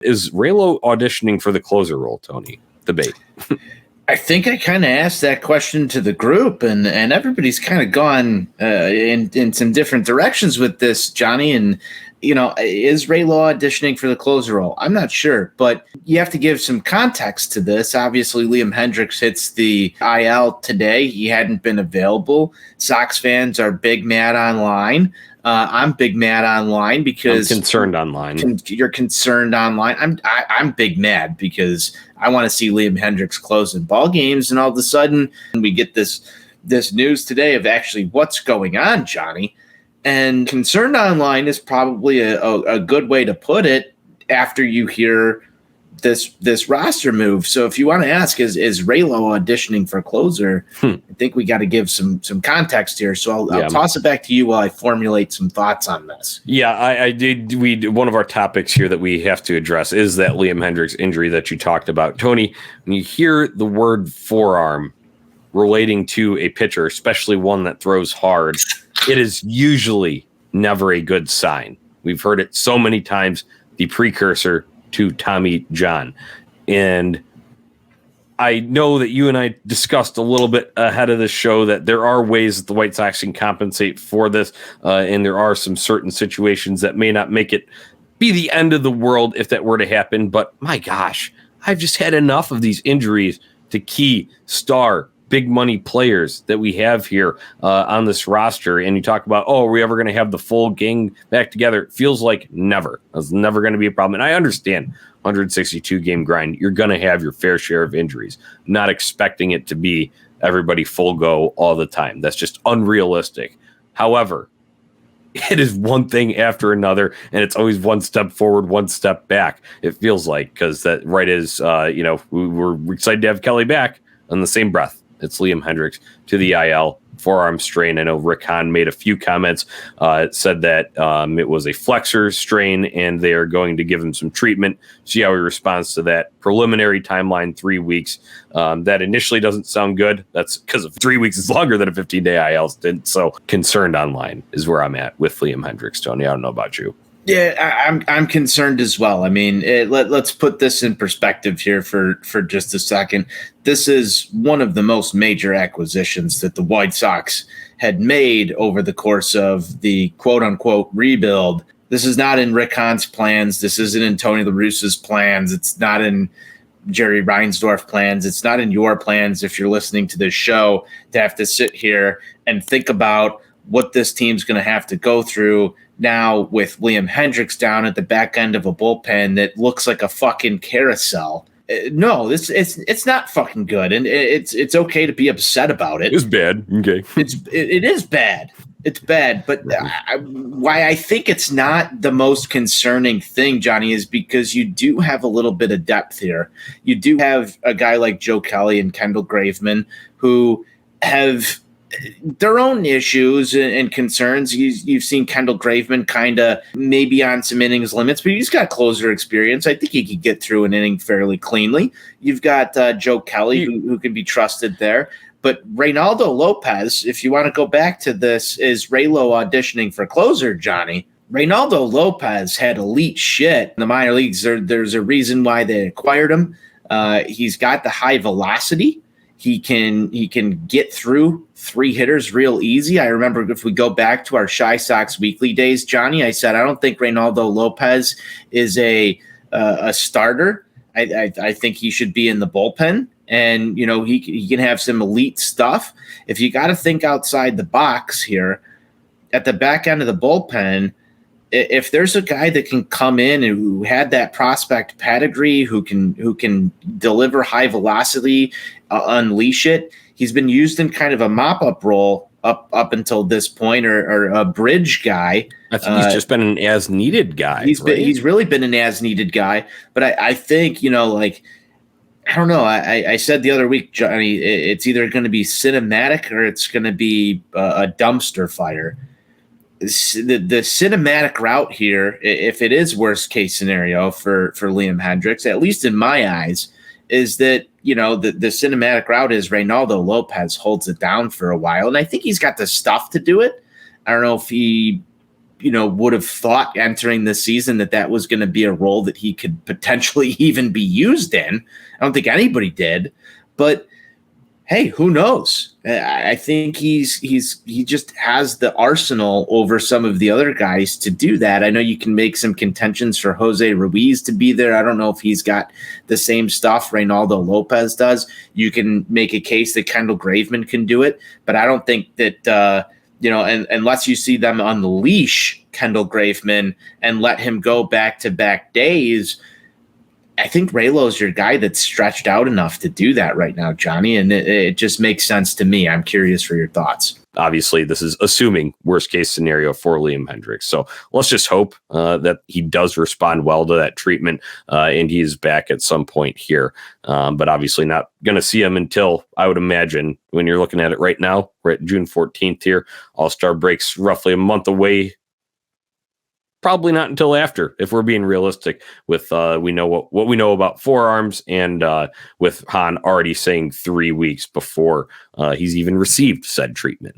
Is Raylo auditioning for the closer role, Tony? Debate. I think I kind of asked that question to the group, and everybody's kind of gone in some different directions with this, Johnny. And, is Raylo auditioning for the closer role? I'm not sure, but you have to give some context to this. Obviously, Liam Hendriks hits the IL today. He hadn't been available. Sox fans are big mad online. I'm big mad online because I'm concerned online. You're concerned online. I'm big mad because I want to see Liam Hendriks closing ball games, and all of a sudden we get this news today of actually what's going on, Johnny. And concerned online is probably a good way to put it after you hear this roster move. So if you want to ask, is Raylo auditioning for closer? I think we got to give some context here. So I'll toss it back to you while I formulate some thoughts on this. Yeah, I did. One of our topics here that we have to address is that Liam Hendriks injury that you talked about. Tony, when you hear the word forearm relating to a pitcher, especially one that throws hard, it is usually never a good sign. We've heard it so many times, the precursor to Tommy John. And I know that you and I discussed a little bit ahead of the show that there are ways that the White Sox can compensate for this, and there are some certain situations that may not make it be the end of the world if that were to happen. But my gosh, I've just had enough of these injuries to key star big money players that we have here on this roster. And you talk about, are we ever going to have the full gang back together? It feels like never. That's never going to be a problem. And I understand 162 game grind. You're going to have your fair share of injuries. Not expecting it to be everybody full go all the time. That's just unrealistic. However, it is one thing after another, and it's always one step forward, one step back. It feels like, because that right is, we're excited to have Kelly back on the same breath. It's Liam Hendriks to the IL, forearm strain. I know Rick Hahn made a few comments. It said that it was a flexor strain, and they are going to give him some treatment, see how he responds to that. Preliminary timeline, 3 weeks. That initially doesn't sound good. That's because of 3 weeks is longer than a 15-day IL stint. So concerned online is where I'm at with Liam Hendriks, Tony. I don't know about you. Yeah, I'm concerned as well. I mean, let's put this in perspective here for just a second. This is one of the most major acquisitions that the White Sox had made over the course of the quote-unquote rebuild. This is not in Rick Hahn's plans. This isn't in Tony La Russa's plans. It's not in Jerry Reinsdorf plans. It's not in your plans if you're listening to this show to have to sit here and think about what this team's going to have to go through now with Liam Hendriks down at the back end of a bullpen that looks like a fucking carousel. No, it's not fucking good, and it's okay to be upset about it. It's bad. Okay, it is bad. It's bad, but why I think it's not the most concerning thing, Johnny, is because you do have a little bit of depth here. You do have a guy like Joe Kelly and Kendall Graveman who have their own issues and concerns. You've seen Kendall Graveman kind of maybe on some innings limits, but he's got closer experience. I think he could get through an inning fairly cleanly. You've got Joe Kelly who can be trusted there. But Reynaldo Lopez, if you want to go back to this, is Raylo auditioning for closer, Johnny. Reynaldo Lopez had elite shit in the minor leagues. There's a reason why they acquired him. He's got the high velocity. He can get through three hitters real easy. I remember if we go back to our Shy Sox weekly days, Johnny, I said I don't think Reynaldo Lopez is a starter. I think he should be in the bullpen, and he can have some elite stuff. If you got to think outside the box here, at the back end of the bullpen, if there's a guy that can come in and who had that prospect pedigree, who can deliver high velocity, unleash it, he's been used in kind of a mop-up role up until this point, or a bridge guy. I think he's just been an as-needed guy. He's really been an as-needed guy. But I think, I don't know. I said the other week, Johnny, it's either going to be cinematic or it's going to be a dumpster fire. The cinematic route here, if it is worst case scenario for Liam Hendriks, at least in my eyes, is that the cinematic route is Reynaldo Lopez holds it down for a while, and I think he's got the stuff to do it. I don't know if he would have thought entering the season that was going to be a role that he could potentially even be used in. I don't think anybody did, but hey, who knows? I think he just has the arsenal over some of the other guys to do that. I know you can make some contentions for Jose Ruiz to be there. I don't know if he's got the same stuff Reynaldo Lopez does. You can make a case that Kendall Graveman can do it, but I don't think that and unless you see them unleash Kendall Graveman and let him go back-to-back days, I think Raylo's your guy that's stretched out enough to do that right now, Johnny, and it just makes sense to me. I'm curious for your thoughts. Obviously, this is assuming worst-case scenario for Liam Hendriks. So let's just hope that he does respond well to that treatment and he is back at some point here. But obviously not going to see him until, I would imagine, when you're looking at it right now, we're at June 14th here. All-Star break's roughly a month away. Probably not until after, if we're being realistic with we know what we know about forearms, and with Hahn already saying 3 weeks before he's even received said treatment.